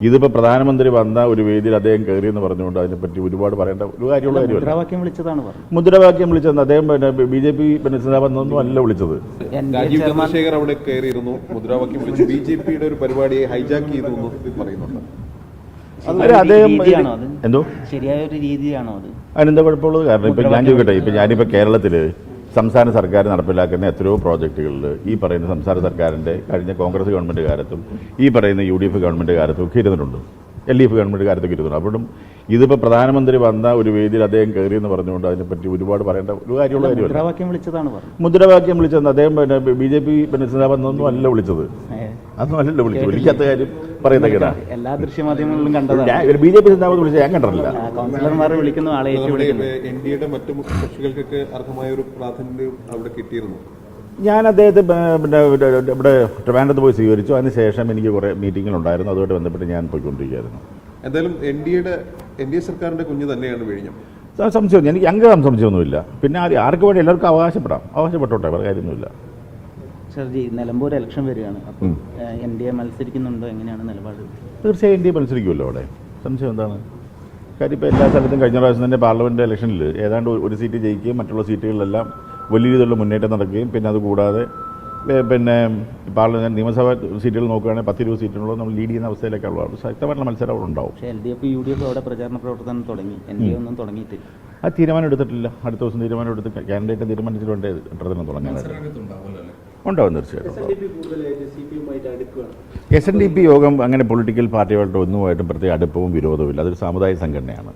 ഇതിപ്പോൾ പ്രധാനമന്ത്രി വന്ന ഒരു വേദിയിൽ അദ്ദേഹം കയറിയെന്ന് പറഞ്ഞുകൊണ്ട് അതിനെപ്പറ്റി ഒരുപാട് പറയേണ്ട ഒരു കാര്യമുള്ള കാര്യമല്ല. മുദ്രാവാക്യം വിളിച്ചതാണ് പറഞ്ഞത്. മുദ്രാവാക്യം വിളിച്ചത് അദ്ദേഹം BJP നേതാവെന്നൊന്നും അല്ല വിളിച്ചത്. രാജീവ് ചന്ദ്രശേഖർ അവിടെ കയറിയിരുന്നു, മുദ്രാവാക്യം വിളിച്ചു. BJPയുടെ ഒരു പരിപാടിയെ ഹൈജാക്ക് ചെയ്തു എന്ന് പറയുന്നുണ്ട്. അദ്ദേഹം എന്തോ ശരിയായ ഒരു രീതിയാണോ അത്? അതിനെന്താ കുഴപ്പമുള്ളത്? കാരണം ഇപ്പം ഞാൻ ചോദിക്കട്ടെ, ഇപ്പം ഞാനിപ്പോൾ കേരളത്തിൽ സംസ്ഥാന സർക്കാർ നടപ്പിലാക്കുന്ന എത്രയോ പ്രോജക്റ്റുകളിൽ ഈ പറയുന്ന സംസ്ഥാന സർക്കാരിൻ്റെ കഴിഞ്ഞ കോൺഗ്രസ് ഗവൺമെൻറ് കാലത്തും ഈ പറയുന്ന UDF ഗവൺമെൻറ് കാലത്തും ഒക്കെ ഇരുന്നിട്ടുണ്ട്, LDF ഗവൺമെൻറ് കാലത്തൊക്കെ ഇരുന്നുണ്ട്. അപ്പോഴും ഇതിപ്പോൾ പ്രധാനമന്ത്രി വന്ന ഒരു വേദിയിൽ അദ്ദേഹം കയറിയെന്ന് പറഞ്ഞുകൊണ്ട് അതിനെപ്പറ്റി ഒരുപാട് പറയേണ്ട ഒരു കാര്യമുള്ള കാര്യമല്ല. മുദ്രാവാക്യം വിളിച്ചതാണ് പറഞ്ഞത്. മുദ്രാവാക്യം വിളിച്ചത് അദ്ദേഹം BJP നേതാവെന്നൊന്നും അല്ല വിളിച്ചത്. അതൊന്നും അല്ലല്ലോ വിളിച്ചത്. വിളിക്കാത്ത കാര്യം പറയുന്ന കേടാ. എല്ലാ ദൃശ്യമാധ്യമങ്ങളിലും കണ്ടതാണ്. BJP നേതാവ് വിളിച്ചത് ഞാൻ കണ്ടിട്ടില്ല. കൗൺസിലർമാർ വിളിക്കുന്ന ആളെ NDAയുടെ മറ്റു കക്ഷികൾക്കൊക്കെ അർഹമായ ഒരു പ്രാധാന്യം അവിടെ കിട്ടിയിരുന്നു. ഞാൻ അദ്ദേഹത്തെ ഇവിടെ ട്രിവാൻഡ്രത്ത് പോയി സ്വീകരിച്ചു. അതിനുശേഷം എനിക്ക് കുറേ മീറ്റിങ്ങുകളുണ്ടായിരുന്നു, അതുമായിട്ട് ബന്ധപ്പെട്ട് ഞാൻ പോയിക്കൊണ്ടിരിക്കുകയായിരുന്നു. എന്തായാലും NDA സർക്കാരിന്റെ കുഞ്ഞ് തന്നെയാണ് വിഴിഞ്ഞം. സംശയം എനിക്ക് അങ്ങനെ സംശയമൊന്നുമില്ല. പിന്നെ ആർക്ക് വേണ്ടി എല്ലാവർക്കും അവകാശപ്പെട്ടോട്ടെ, വേറെ കാര്യമൊന്നുമില്ല. ഷർജി, നിലമ്പൂർ ഇലക്ഷൻ വരികയാണ്. അപ്പം NDA മത്സരിക്കുന്നുണ്ടോ? എങ്ങനെയാണ് നിലപാട്? തീർച്ചയായും NDA മത്സരിക്കുമല്ലോ. അവിടെ സംശയം എന്താണ്? കാര്യം ഇപ്പോൾ എല്ലാ സ്ഥലത്തും കഴിഞ്ഞ പ്രാവശ്യം തന്നെ പാർലമെൻറ്റ് ഇലക്ഷനിൽ ഏതാണ്ട് ഒരു സീറ്റ് ജയിക്കുകയും മറ്റുള്ള സീറ്റുകളിലെല്ലാം വലിയ രീതിയിലുള്ള മുന്നേറ്റം നടക്കുകയും പിന്നെ അതുകൂടാതെ പിന്നെ നിയമസഭാ സീറ്റുകൾ നോക്കുകയാണെങ്കിൽ 10-20 സീറ്റുകളോ നമ്മൾ ലീഡ് ചെയ്യുന്ന അവസ്ഥയിലേക്കുള്ള ശക്തമായിട്ടുള്ള മത്സരം അവിടെ ഉണ്ടാവും. പക്ഷേ LDF UDF അവിടെ പ്രചാരണ പ്രവർത്തനം തുടങ്ങി, NDA ഒന്നും തുടങ്ങിയിട്ടില്ല. ആ തീരുമാനം എടുത്തിട്ടില്ല. അടുത്ത ദിവസം തീരുമാനം എടുത്ത് കാൻഡിഡേറ്റ് തീരുമാനിച്ചിട്ട് വേണ്ടേ പ്രചരണം തുടങ്ങാനായിട്ട്. ഉണ്ടാവും തീർച്ചയായിട്ടും. SNDP യോഗം അങ്ങനെ പൊളിറ്റിക്കൽ പാർട്ടികളുടെ ഒന്നുമായിട്ടും പ്രത്യേക അടുപ്പവും വിരോധവും ഇല്ല. അതൊരു സാമുദായിക സംഘടനയാണ്.